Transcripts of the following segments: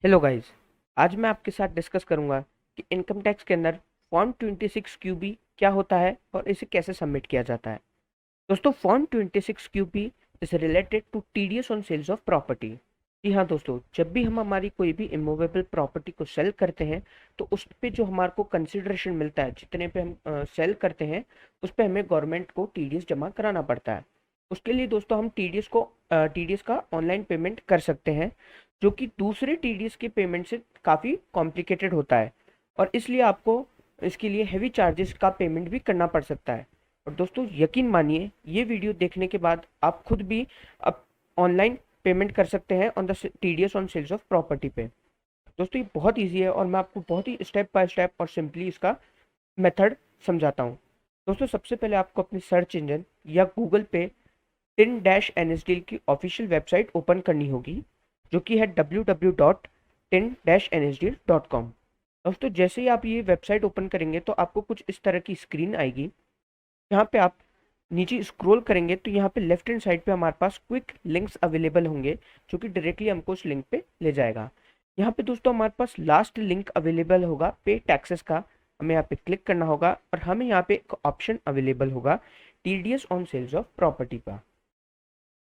Hello guys. आज मैं आपके साथ डिस्कस करूंगा कि इनकम टैक्स के अंदर फॉर्म 26 क्यूबी क्या होता है और इसे कैसे सबमिट किया जाता है। दोस्तों, form 26 QB is related to TDS on sales of property. जी हाँ दोस्तों, जब भी हम हमारी कोई भी इमूवेबल प्रॉपर्टी को सेल करते हैं तो उस पे जो हमारे को कंसिडरेशन मिलता है, जितने पे हम सेल करते हैं उस पे हमें गवर्नमेंट को टीडीएस जमा कराना पड़ता है। उसके लिए दोस्तों हम टीडीएस का ऑनलाइन पेमेंट कर सकते हैं, जो कि दूसरे टीडीएस के पेमेंट से काफ़ी कॉम्प्लिकेटेड होता है और इसलिए आपको इसके लिए हेवी चार्जेस का पेमेंट भी करना पड़ सकता है। और दोस्तों यकीन मानिए, ये वीडियो देखने के बाद आप खुद भी अब ऑनलाइन पेमेंट कर सकते हैं on the TDS on sales of property पे। दोस्तों ये बहुत ईजी है और मैं आपको बहुत ही स्टेप बाय स्टेप और सिंपली इसका मेथड समझाता हूँ। दोस्तों सबसे पहले आपको अपने सर्च इंजन या गूगल पे टिन डैश एनएसडीएल की ऑफिशियल वेबसाइट ओपन करनी होगी, जो कि है www.tin-nsdl.com। दोस्तों जैसे ही आप ये वेबसाइट ओपन करेंगे तो आपको कुछ इस तरह की स्क्रीन आएगी। यहाँ पे आप नीचे स्क्रॉल करेंगे तो यहाँ पे लेफ्ट हैंड साइड पे हमारे पास क्विक लिंक्स अवेलेबल होंगे, जो कि डायरेक्टली हमको उस लिंक पे ले जाएगा। यहाँ पे दोस्तों हमारे पास लास्ट लिंक अवेलेबल होगा पे टैक्सेस का। हमें यहाँ पे क्लिक करना होगा और हमें यहाँ पे एक ऑप्शन अवेलेबल होगा TDS on sales of property का।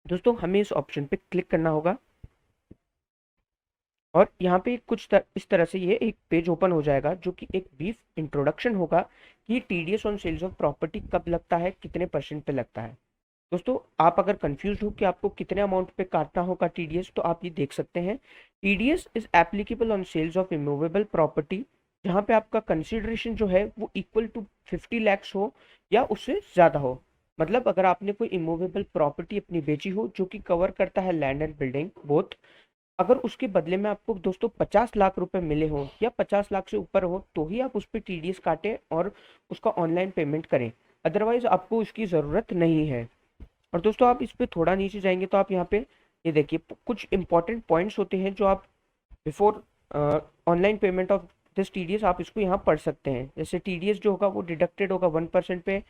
दोस्तों हमें इस ऑप्शन पे क्लिक करना होगा और यहाँ पे इस तरह से ये एक पेज ओपन हो जाएगा, जो कि एक ब्रीफ इंट्रोडक्शन होगा कि TDS on sales of property कब लगता है, कितने परसेंट पे लगता है। दोस्तों आप अगर कंफ्यूज हो कि आपको कितने अमाउंट पे काटना होगा टीडीएस, तो आप ये देख सकते हैं। TDS is applicable on sales of immovable property, जहाँ पे आपका कंसिडरेशन जो है वो इक्वल टू 50 lakhs हो या उससे ज़्यादा हो। मतलब अगर आपने कोई इमूवेबल प्रॉपर्टी अपनी बेची हो जो कि कवर करता है लैंड एंड बिल्डिंग बोथ, अगर उसके बदले में आपको दोस्तों 50 लाख रुपए मिले हो या 50 लाख से ऊपर हो, तो ही आप उस पर टीडीएस काटें और उसका ऑनलाइन पेमेंट करें। अदरवाइज आपको इसकी ज़रूरत नहीं है। और दोस्तों आप इस पे थोड़ा नीचे जाएंगे तो आप यहाँ पे ये देखिए कुछ इंपॉर्टेंट पॉइंट्स होते हैं जो आप before online payment of this TDS आप इसको यहाँ पढ़ सकते हैं। जैसे टीडीएस जो होगा वो डिडक्टेड होगा 1% पे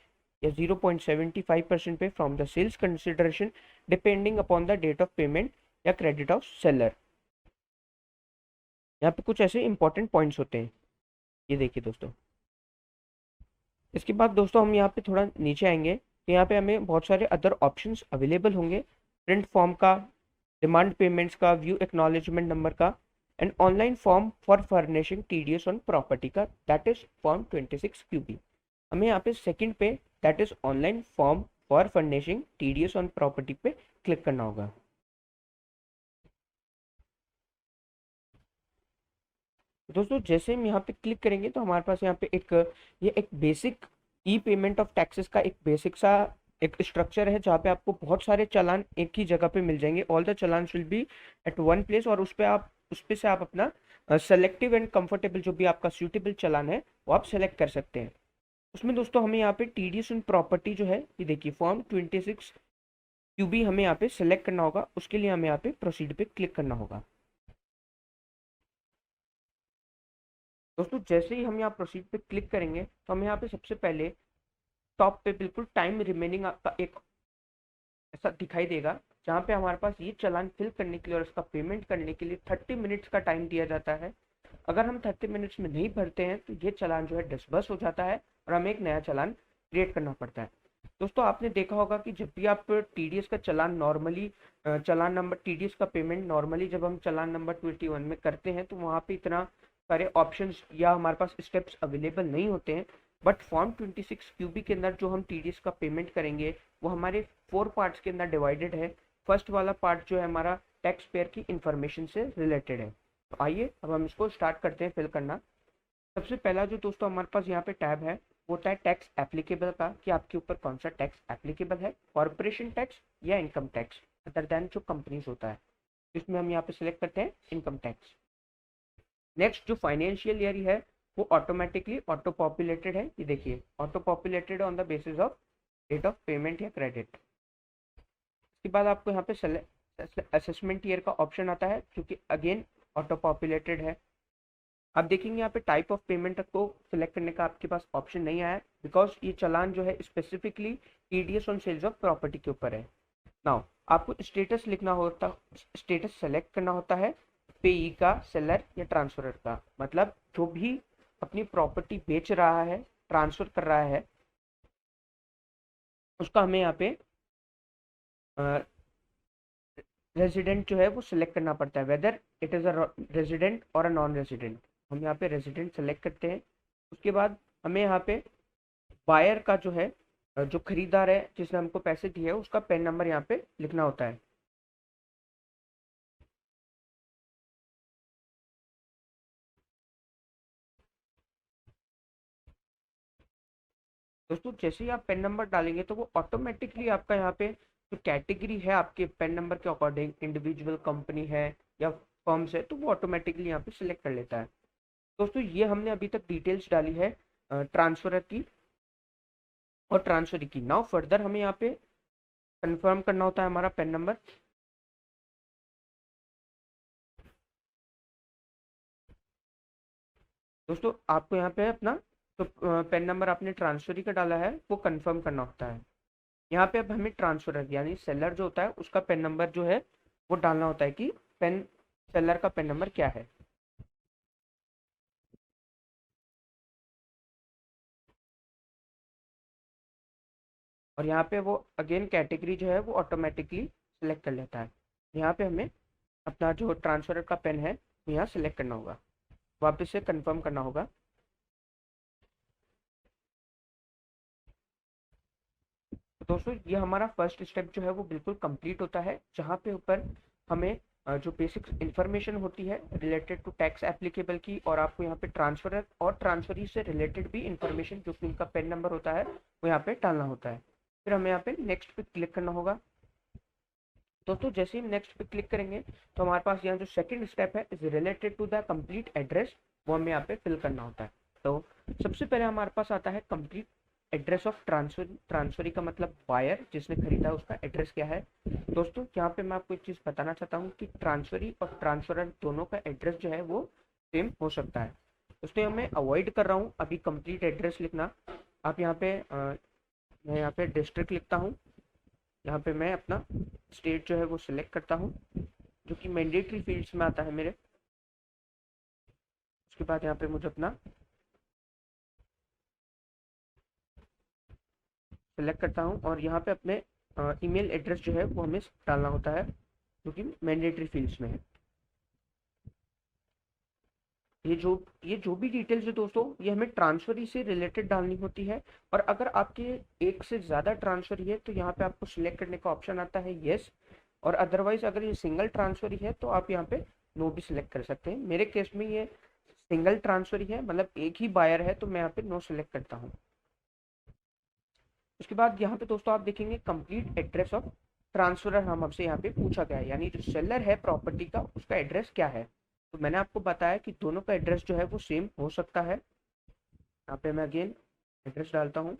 या 0.75% पे from the sales consideration, depending upon the date of payment या क्रेडिट ऑफ सेलर। यहाँ पे कुछ ऐसे इंपॉर्टेंट पॉइंट्स होते हैं, ये देखिए दोस्तों। इसके बाद दोस्तों हम यहाँ पे थोड़ा नीचे आएंगे तो यहाँ पे हमें बहुत सारे अदर ऑप्शंस अवेलेबल होंगे। प्रिंट फॉर्म का, डिमांड पेमेंट्स का, व्यू एक्नॉलेजमेंट नंबर का, and online form for furnishing TDS on property का, दैट इज फॉर्म 26 क्यूबी। हमें यहाँ पे सेकंड पे that is online form for furnishing TDS on property पे क्लिक करना होगा। दोस्तों जैसे हम यहाँ पे क्लिक करेंगे तो हमारे पास यहाँ पे ये एक basic E payment of taxes का एक बेसिक सा एक स्ट्रक्चर है, जहाँ पे आपको बहुत सारे चालान एक ही जगह पे मिल जाएंगे। All the challan will be at one place और उस पे से आप अपना सेलेक्टिव एंड कंफर्टेबल जो भी आपका सूटेबल चालान है वो आप सेलेक्ट कर सकते हैं। उसमें दोस्तों हमें यहाँ पे टीडीएस ऑन प्रॉपर्टी जो है ये देखिए फॉर्म 26 क्यूबी हमें यहाँ पे सेलेक्ट करना होगा। उसके लिए हमें यहाँ पे प्रोसीड पे क्लिक करना होगा। दोस्तों जैसे ही हम यहाँ प्रोसीड पे क्लिक करेंगे तो हमें यहाँ पे सबसे पहले टॉप पे बिल्कुल टाइम रिमेनिंग आपका एक ऐसा दिखाई देगा, जहाँ पे हमारे पास ये चालान फिल करने के लिए और इसका पेमेंट करने के लिए 30 मिनट्स का टाइम दिया जाता है। अगर हम 30 मिनट्स में नहीं भरते हैं तो ये चालान जो है डिसबर्स हो जाता है और हमें एक नया चालान क्रिएट करना पड़ता है। दोस्तों आपने देखा होगा कि जब भी आप टीडीएस का चालान नॉर्मली चालान नंबर टीडीएस का पेमेंट नॉर्मली जब हम चालान नंबर 21 में करते हैं तो वहाँ पे इतना सारे ऑप्शंस या हमारे पास स्टेप्स अवेलेबल नहीं होते हैं। बट फॉर्म 26 क्यूबी के अंदर जो हम टीडीएस का पेमेंट करेंगे वो हमारे 4 पार्ट्स के अंदर डिवाइडेड है। फर्स्ट वाला पार्ट जो है हमारा टैक्स पेयर की इंफॉर्मेशन से रिलेटेड है। तो आइए अब हम इसको स्टार्ट करते हैं फिल करना। सबसे पहला जो दोस्तों हमारे पास यहाँ पे टैब है वो होता है टैक्स एप्लीकेबल का, कि आपके ऊपर कौन सा टैक्स एप्लीकेबल है, कॉर्पोरेशन टैक्स या इनकम टैक्स अदर देन जो कंपनीज होता है। इसमें हम यहाँ पे सिलेक्ट करते हैं इनकम टैक्स। नेक्स्ट जो फाइनेंशियल ईयर है वो ऑटोमेटिकली ऑटो पॉपुलेटेड है, ये देखिए auto populated on the basis of date of payment या क्रेडिट। इसके बाद आपको यहाँ पे असेसमेंट ईयर का ऑप्शन आता है जो कि अगेन ऑटो पॉपुलेटेड है। आप देखेंगे यहाँ पे टाइप ऑफ पेमेंट को सिलेक्ट करने का आपके पास ऑप्शन नहीं आया, बिकॉज ये चालान जो है specifically TDS on sales of property के ऊपर है। नाउ आपको स्टेटस लिखना होता, स्टेटस सेलेक्ट करना होता है पेई का, सेलर या ट्रांसफरर का, मतलब जो भी अपनी प्रॉपर्टी बेच रहा है, ट्रांसफर कर रहा है, उसका हमें यहाँ पे रेजिडेंट जो है वो सिलेक्ट करना पड़ता है, whether it is a resident और अ नॉन रेजिडेंट। हम यहाँ पे रेजिडेंट सेलेक्ट करते हैं। उसके बाद हमें यहाँ पे बायर का जो है, जो खरीदार है जिसने हमको पैसे दिए है, उसका पेन नंबर यहाँ पे लिखना होता है। दोस्तों जैसे ही आप पेन नंबर डालेंगे तो वो ऑटोमेटिकली आपका यहाँ पे जो कैटेगरी है आपके पेन नंबर के अकॉर्डिंग, इंडिविजुअल, कंपनी है या फर्म्स है, तो वो ऑटोमेटिकली यहाँ पे सिलेक्ट कर लेता है। दोस्तों ये हमने अभी तक डिटेल्स डाली है ट्रांसफर की और ट्रांसफर की। नाउ फर्दर हमें यहाँ पे कंफर्म करना होता है हमारा पेन नंबर। दोस्तों आपको यहाँ पे अपना जो पेन नंबर आपने ट्रांसफर का डाला है वो कंफर्म करना होता है। यहाँ पे अब हमें ट्रांसफरर यानी सेलर जो होता है उसका पेन नंबर जो है वो डालना होता है कि पेन सेलर का पेन नंबर क्या है। और यहाँ पे वो अगेन कैटेगरी जो है वो ऑटोमेटिकली सिलेक्ट कर लेता है। यहाँ पे हमें अपना जो ट्रांसफरर का पेन है वो यहाँ सिलेक्ट करना होगा, वापस से कंफर्म करना होगा। तो दोस्तों ये हमारा फर्स्ट स्टेप जो है वो बिल्कुल कंप्लीट होता है, जहाँ पे ऊपर हमें जो बेसिक इन्फॉर्मेशन होती है रिलेटेड टू टैक्स एप्लीकेबल की, और आपको यहाँ पे ट्रांसफरर और ट्रांसफरी से रिलेटेड भी इंफॉर्मेशन जो कि उनका पेन नंबर होता है वो यहाँ पे डालना होता है। फिर हमें यहाँ पे नेक्स्ट पे क्लिक करना होगा। दोस्तों जैसे ही हम नेक्स्ट पे क्लिक करेंगे तो हमारे पास यहाँ जो सेकंड स्टेप है is related to the complete address, वो हमें यहाँ पे फिल करना होता है। तो सबसे पहले हमारे पास आता है complete address of transfer. Transferee का मतलब बायर जिसने खरीदा उसका एड्रेस क्या है। दोस्तों यहाँ पे मैं आपको एक चीज़ बताना चाहता हूँ कि ट्रांसफरी और ट्रांसफरर दोनों का एड्रेस जो है वो सेम हो सकता है। दोस्तों मैं अवॉइड कर रहा हूँ अभी कंप्लीट एड्रेस लिखना। आप यहाँ पे मैं यहाँ पे डिस्ट्रिक्ट लिखता हूँ। यहाँ पे मैं अपना स्टेट जो है वो सिलेक्ट करता हूँ, जो कि मैंडेटरी फील्ड्स में आता है मेरे। उसके बाद यहाँ पे मुझे अपना सेलेक्ट करता हूँ और यहाँ पे अपने ईमेल एड्रेस जो है वो हमें डालना होता है, जो कि मैंडेटरी फील्ड्स में है। ये जो भी डिटेल्स है दोस्तों ये हमें ट्रांसफरी से रिलेटेड डालनी होती है। और अगर आपके एक से ज़्यादा ट्रांसफरी है तो यहाँ पे आपको सिलेक्ट करने का ऑप्शन आता है यस, और अदरवाइज अगर ये सिंगल ट्रांसफरी है तो आप यहाँ पे नो भी सिलेक्ट कर सकते हैं। मेरे केस में ये सिंगल ट्रांसफरी है, मतलब एक ही बायर है, तो मैं यहाँ पे नो सिलेक्ट करता हूँ। उसके बाद यहाँ पे दोस्तों आप देखेंगे कंप्लीट एड्रेस ऑफ ट्रांसफरर हम आपसे यहाँ पे पूछा गया है, यानी जो सेलर है प्रॉपर्टी का उसका एड्रेस क्या है। तो मैंने आपको बताया कि दोनों का एड्रेस जो है वो सेम हो सकता है। यहाँ पे मैं अगेन एड्रेस डालता हूँ।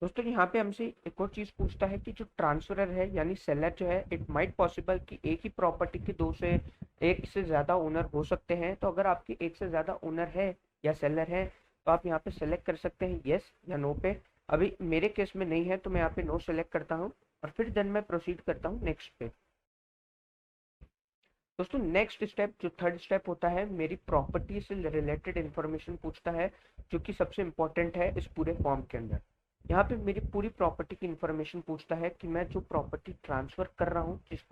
दोस्तों यहाँ पे हमसे एक और चीज पूछता है कि जो ट्रांसफरर है यानी सेलर जो है, इट माइट पॉसिबल कि एक ही प्रॉपर्टी के दो से एक से ज्यादा ओनर हो सकते हैं। तो अगर आपके एक से ज्यादा ओनर है या सेलर है तो आप यहाँ पे सेलेक्ट कर सकते हैं यस या नो पे। अभी मेरे केस में नहीं है तो मैं यहाँ पे नो सेलेक्ट करता हूँ और फिर देन मैं प्रोसीड करता हूँ नेक्स्ट पे। दोस्तों नेक्स्ट स्टेप जो थर्ड स्टेप होता है, मेरी प्रॉपर्टी से रिलेटेड इंफॉर्मेशन पूछता है, जो कि सबसे इंपॉर्टेंट है इस पूरे फॉर्म के अंदर। यहाँ पे मेरी पूरी प्रॉपर्टी की इंफॉर्मेशन पूछता है कि मैं जो प्रॉपर्टी ट्रांसफर कर रहा हूँ, जिस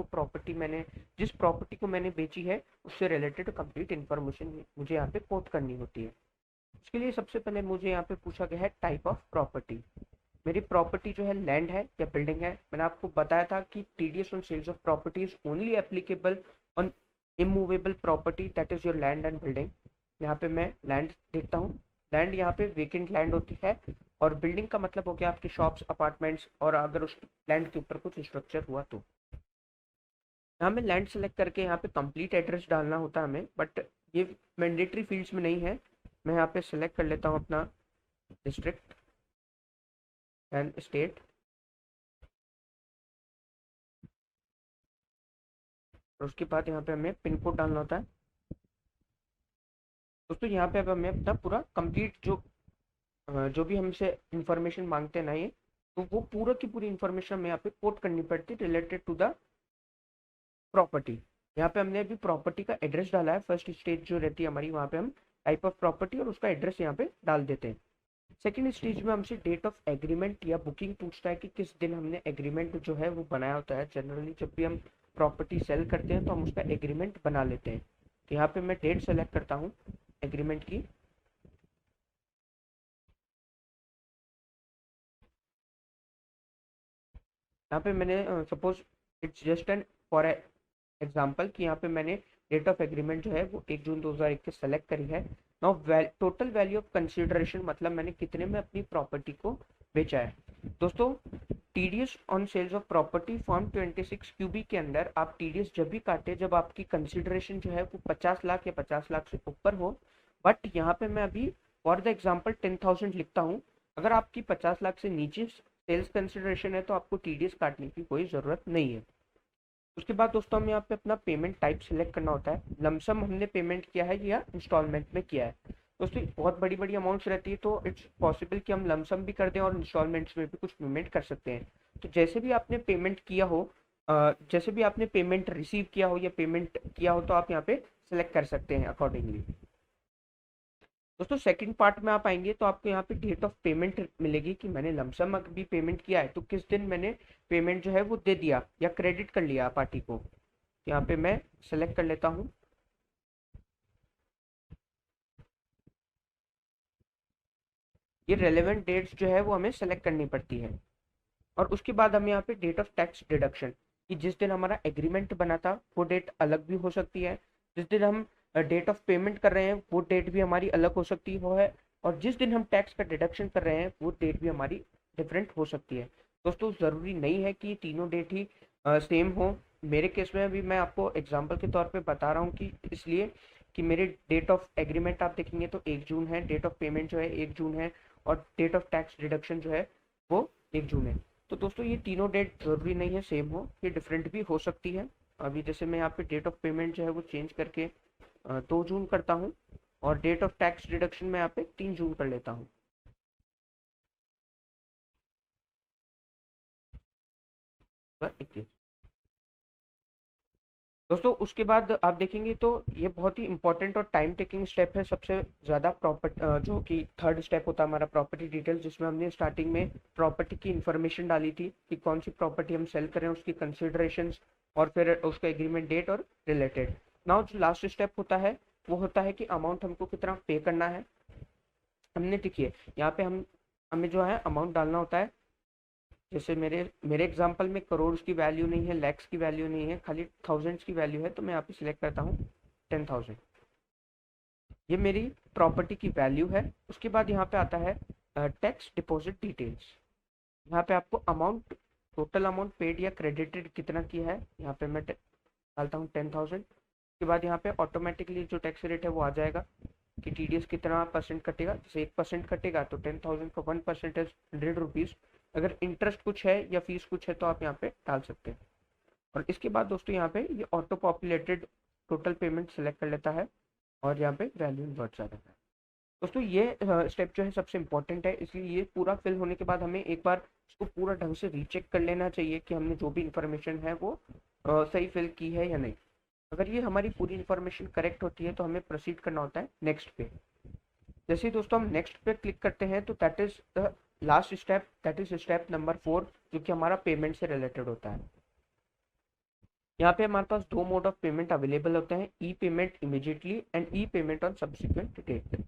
प्रॉपर्टी को मैंने बेची है उससे रिलेटेड कंप्लीट इंफॉर्मेशन मुझे यहाँ पे कोट करनी होती है। उसके लिए सबसे पहले मुझे यहाँ पे पूछा गया है टाइप ऑफ प्रॉपर्टी। मेरी प्रॉपर्टी जो है लैंड है या बिल्डिंग है। मैंने आपको बताया था कि TDS on sales of property is only applicable on immovable property, that is your land and building. यहाँ पे मैं लैंड देखता हूँ। लैंड यहाँ पे वेकेंट लैंड होती है, और बिल्डिंग का मतलब हो गया आपके शॉप्स, अपार्टमेंट्स, और अगर उस लैंड के ऊपर कुछ स्ट्रक्चर हुआ तो। यहाँ में लैंड सेलेक्ट करके यहाँ पे कंप्लीट एड्रेस डालना होता है हमें, बट ये मैंडेटरी फील्ड्स में नहीं है। मैं यहाँ पे सेलेक्ट कर लेता हूँ अपना डिस्ट्रिक्ट एंड स्टेट, और उसके बाद यहाँ पे हमें पिन कोड डालना होता है। दोस्तों यहाँ पे अब हमें अपना पूरा कंप्लीट जो भी हमसे इंफॉर्मेशन मांगते हैं ना ये, तो वो पूरा की पूरी इंफॉर्मेशन हमें यहाँ पे कोट करनी पड़ती है रिलेटेड टू द प्रॉपर्टी। यहाँ पे हमने अभी प्रॉपर्टी का एड्रेस डाला है, फर्स्ट स्टेज जो रहती है हमारी, वहाँ पे हम टाइप ऑफ प्रॉपर्टी और उसका एड्रेस यहाँ पे डाल देते हैं। सेकंड स्टेज में हमसे डेट ऑफ एग्रीमेंट या बुकिंग पूछता है कि किस दिन हमने एग्रीमेंट जो है वो बनाया होता है। जनरली जब भी हम प्रॉपर्टी सेल करते हैं तो हम उसका एग्रीमेंट बना लेते हैं। तो यहाँ पे मैं डेट सेलेक्ट करता हूँ एग्रीमेंट की। यहाँ पे मैंने suppose it's just an for example कि यहाँ पे मैंने डेट ऑफ एग्रीमेंट जो है वो 1 जून 2021 सेलेक्ट करी है। Now total value of consideration, मतलब मैंने कितने में अपनी प्रॉपर्टी को बेचा है। दोस्तों TDS on sales of property form 26 QB के अंदर आप टीडीएस जब भी काटे जब आपकी कंसिडरेशन जो है वो 50 लाख या 50 लाख से ऊपर हो। बट यहाँ पे मैं अभी फॉर द एग्जाम्पल 10,000 लिखता हूँ। अगर आपकी 50 लाख से नीचे सेल्स कंसिडरेशन है तो आपको टीडीएस काटने की कोई ज़रूरत नहीं है। उसके बाद दोस्तों हमें यहाँ पे अपना पेमेंट टाइप सेलेक्ट करना होता है। लमसम हमने पेमेंट किया है या इंस्टॉलमेंट में किया है। दोस्तों बहुत बड़ी बड़ी अमाउंट्स रहती है तो इट्स पॉसिबल कि हम लमसम भी कर दें और इंस्टॉलमेंट्स में भी कुछ पेमेंट कर सकते हैं। तो जैसे भी आपने पेमेंट किया हो, जैसे भी आपने पेमेंट रिसीव किया हो या पेमेंट किया हो, तो आप यहाँ पे सेलेक्ट कर सकते हैं अकॉर्डिंगली। दोस्तों सेकंड पार्ट में आप आएंगे तो आपको यहाँ पे डेट ऑफ पेमेंट मिलेगी कि मैंने लमसम अभी पेमेंट किया है तो किस दिन मैंने पेमेंट जो है वो दे दिया या क्रेडिट कर लिया पार्टी को। तो यहाँ पे मैं सेलेक्ट कर लेता हूँ। ये रेलेवेंट डेट्स जो है वो हमें सेलेक्ट करनी पड़ती है। और उसके बाद हम यहाँ पे डेट ऑफ टैक्स डिडक्शन, कि जिस दिन हमारा एग्रीमेंट बना था वो डेट अलग भी हो सकती है। जिस दिन हम डेट ऑफ पेमेंट कर रहे हैं वो डेट भी हमारी अलग हो सकती है। और जिस दिन हम टैक्स का डिडक्शन कर रहे हैं वो डेट भी हमारी डिफरेंट हो सकती है। दोस्तों ज़रूरी नहीं है कि तीनों डेट ही सेम हो। मेरे केस में अभी मैं आपको एग्जांपल के तौर पे बता रहा हूँ कि इसलिए कि मेरे डेट ऑफ एग्रीमेंट आप देखेंगे तो 1 जून है, डेट ऑफ पेमेंट जो है 1 जून है, और डेट ऑफ टैक्स डिडक्शन जो है वो 1 जून है। तो दोस्तों ये तीनों डेट जरूरी नहीं है सेम हो, ये डिफरेंट भी हो सकती है। अभी जैसे मैं यहाँ पे डेट ऑफ पेमेंट जो है वो चेंज करके 2 जून करता हूँ, और डेट ऑफ टैक्स डिडक्शन में यहाँ पे 3 जून कर लेता हूँ। दोस्तों उसके बाद आप देखेंगे तो ये बहुत ही इंपॉर्टेंट और टाइम टेकिंग स्टेप है सबसे ज़्यादा। जो कि थर्ड स्टेप होता है हमारा प्रॉपर्टी डिटेल्स, जिसमें हमने स्टार्टिंग में प्रॉपर्टी की इंफॉर्मेशन डाली थी कि कौन सी प्रॉपर्टी हम सेल करें, उसकी कंसिडरेशंस, और फिर उसका एग्रीमेंट डेट और रिलेटेड। नाउ जो लास्ट स्टेप होता है वो होता है कि अमाउंट हमको कितना पे करना है। हमने देखिए यहाँ पे हमें जो है अमाउंट डालना होता है। जैसे मेरे मेरे एग्जांपल में करोड़ की वैल्यू नहीं है, लैक्स की वैल्यू नहीं है, खाली थाउजेंड्स की वैल्यू है, तो मैं यहाँ पे सिलेक्ट करता हूँ 10,000। ये मेरी प्रॉपर्टी की वैल्यू है। उसके बाद यहाँ पे आता है टैक्स डिपॉजिट डिटेल्स। यहाँ पे आपको अमाउंट, टोटल अमाउंट पेड या क्रेडिटेड कितना किया है, यहाँ पे मैं डालता हूँ 10,000। उसके बाद यहाँ पे ऑटोमेटिकली जो टैक्स रेट है वो आ जाएगा कि टीडीएस कितना परसेंट कटेगा। जैसे 1% कटेगा तो 10,000 का 1% है 100 रुपीज़। अगर इंटरेस्ट कुछ है या फीस कुछ है तो आप यहाँ पे डाल सकते हैं। और इसके बाद दोस्तों यहाँ पे ये auto populated total payment select कर लेता है और यहाँ पे वैल्यू बढ़ जाता है। दोस्तों ये स्टेप जो है सबसे इंपॉर्टेंट है, इसलिए ये पूरा फिल होने के बाद हमें एक बार इसको पूरा ढंग से रीचेक कर लेना चाहिए कि हमने जो भी इंफॉर्मेशन है वो सही फिल की है या नहीं। अगर ये हमारी पूरी इंफॉर्मेशन करेक्ट होती है तो हमें प्रोसीड करना होता है नेक्स्ट पे। जैसे ही दोस्तों हम नेक्स्ट पे क्लिक करते हैं तो that is the last step, that is step number 4, जो कि हमारा पेमेंट से रिलेटेड होता है। यहाँ पे हमारे पास दो मोड ऑफ पेमेंट अवेलेबल होते हैं, e payment immediately and e payment on subsequent date.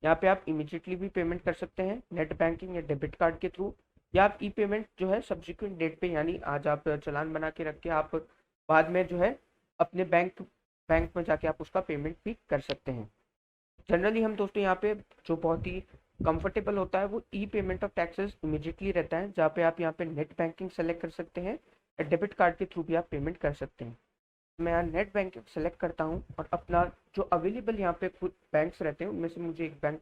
यहाँ पे आप इमीडिएटली भी पेमेंट कर सकते हैं नेट बैंकिंग या डेबिट कार्ड के थ्रू, या आप ई पेमेंट जो है सब्सिक्वेंट डेट पे, यानी आज आप चालान बना के रख के आप बाद में जो है अपने बैंक बैंक में जाके आप उसका पेमेंट भी कर सकते हैं। जनरली हम दोस्तों यहाँ पे जो बहुत ही कंफर्टेबल होता है वो ई पेमेंट ऑफ टैक्सेस इमीडिएटली रहता है, जहाँ पे आप यहाँ पे नेट बैंकिंग सेलेक्ट कर सकते हैं या डेबिट कार्ड के थ्रू भी आप पेमेंट कर सकते हैं। मैं यहाँ नेट बैंकिंग सेलेक्ट करता हूँ और अपना जो अवेलेबल यहाँ पे कुछ बैंक्स रहते हैं उनमें से मुझे एक बैंक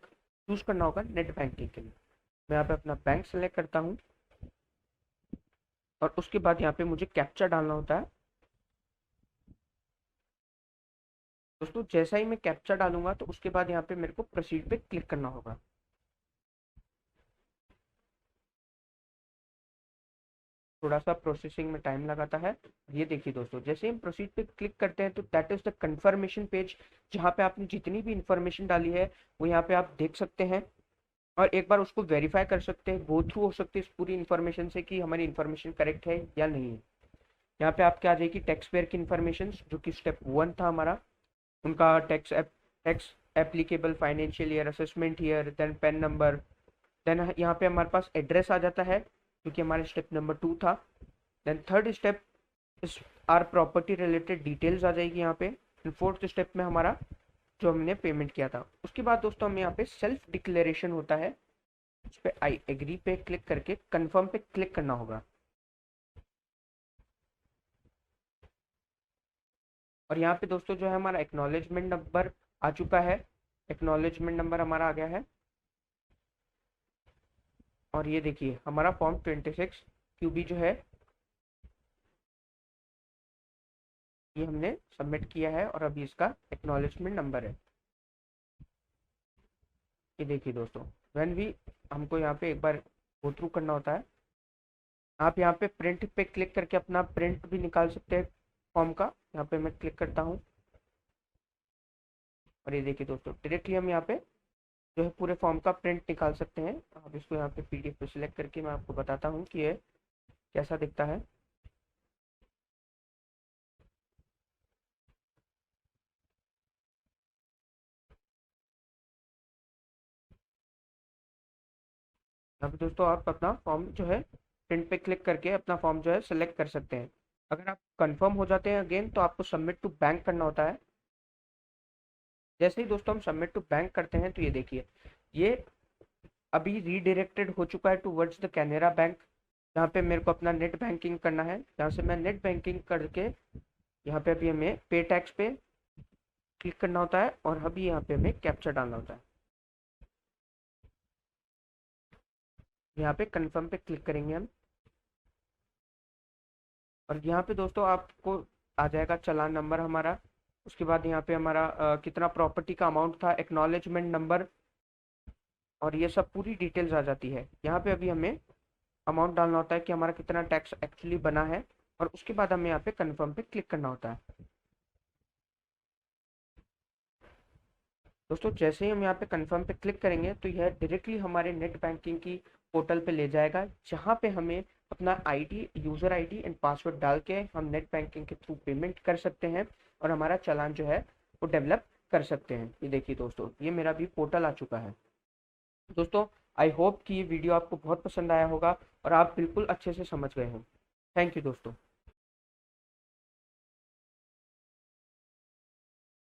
चूज करना होगा नेट बैंकिंग के लिए। मैं यहाँ पे अपना बैंक सेलेक्ट करता हूँ और उसके बाद यहाँ पे मुझे कैप्चा डालना होता है। दोस्तों जैसा ही मैं कैप्चा डालूंगा तो उसके बाद यहाँ पे मेरे को प्रोसीड पे क्लिक करना होगा। थोड़ा सा प्रोसेसिंग में टाइम लगाता है। ये देखिए दोस्तों, जैसे ही हम प्रोसीड पे क्लिक करते हैं तो that is the confirmation page, जहाँ पे आपने जितनी भी इंफॉर्मेशन डाली है वो यहाँ पे आप देख सकते हैं और एक बार उसको वेरीफाई कर सकते हैं, गो थ्रू हो सकते हैं इस पूरी इन्फॉर्मेशन से कि हमारी इन्फॉर्मेशन करेक्ट है या नहीं है। यहाँ पे आपके आ जाएगी टैक्स पेयर की इन्फॉर्मेशन, जो कि स्टेप 1 था हमारा, उनका tax applicable financial year, assessment year, then PAN number, then यहाँ पे हमारे पास एड्रेस आ जाता है जो कि हमारे स्टेप नंबर 2 था। देन थर्ड स्टेप इस आर प्रॉपर्टी रिलेटेड डिटेल्स आ जाएगी यहाँ पे। फोर्थ स्टेप में हमारा जो हमने पेमेंट किया था। उसके बाद दोस्तों हमें यहाँ पे सेल्फ डिक्लेरेशन होता है, उस पे आई एग्री पे क्लिक करके कंफर्म पे क्लिक करना होगा। और यहाँ पे दोस्तों जो है हमारा एक्नॉलेजमेंट नंबर आ चुका है, एक्नॉलेजमेंट नंबर हमारा आ गया है। और ये देखिए हमारा फॉर्म 26 क्यूबी जो है ये हमने सबमिट किया है और अभी इसका एक्नॉलेजमेंट नंबर है। ये देखिए दोस्तों, व्हेन भी हमको यहाँ पे एक बार गो थ्रू करना होता है, आप यहाँ पे प्रिंट पे क्लिक करके अपना प्रिंट भी निकाल सकते हैं फॉर्म का। यहाँ पे मैं क्लिक करता हूँ और ये देखिए दोस्तों डायरेक्टली हम यहाँ पे जो है पूरे फॉर्म का प्रिंट निकाल सकते हैं। आप इसको यहाँ पे पीडीएफ पे सिलेक्ट करके मैं आपको बताता हूँ कि ये कैसा दिखता है। यहाँ पे दोस्तों आप अपना फॉर्म जो है प्रिंट पे क्लिक करके अपना फॉर्म जो है सेलेक्ट कर सकते हैं। अगर आप कंफर्म हो जाते हैं अगेन तो आपको सबमिट टू बैंक करना होता है। जैसे ही दोस्तों हम सबमिट टू बैंक करते हैं तो ये देखिए ये अभी रीडायरेक्टेड हो चुका है टूवर्ड्स द कैनरा बैंक, जहाँ पे मेरे को अपना नेट बैंकिंग करना है। जहाँ से मैं नेट बैंकिंग करके यहाँ पे अभी हमें पे टैक्स पे क्लिक करना होता है और अभी यहाँ पे हमें कैप्चा डालना होता है। यहाँ पे कंफर्म पे क्लिक करेंगे हम और यहाँ पे दोस्तों आपको आ जाएगा चालान नंबर हमारा। उसके बाद यहाँ पे हमारा कितना प्रॉपर्टी का अमाउंट था, एक्नॉलेजमेंट नंबर और ये सब पूरी डिटेल्स आ जाती है। यहाँ पे अभी हमें अमाउंट डालना होता है कि हमारा कितना टैक्स एक्चुअली बना है और उसके बाद हमें यहाँ पे कंफर्म पे क्लिक करना होता है। दोस्तों जैसे ही हम यहाँ पे कंफर्म पे क्लिक करेंगे तो यह डायरेक्टली हमारे नेट बैंकिंग की पोर्टल पे ले जाएगा, जहाँ पे हमें अपना ID, user ID and password डाल के हम नेट बैंकिंग के थ्रू पेमेंट कर सकते हैं और हमारा चालान जो है वो डेवलप कर सकते हैं। ये देखिए दोस्तों ये मेरा भी पोर्टल आ चुका है। दोस्तों आई होप कि ये वीडियो आपको बहुत पसंद आया होगा और आप बिल्कुल अच्छे से समझ गए हैं। थैंक यू दोस्तों।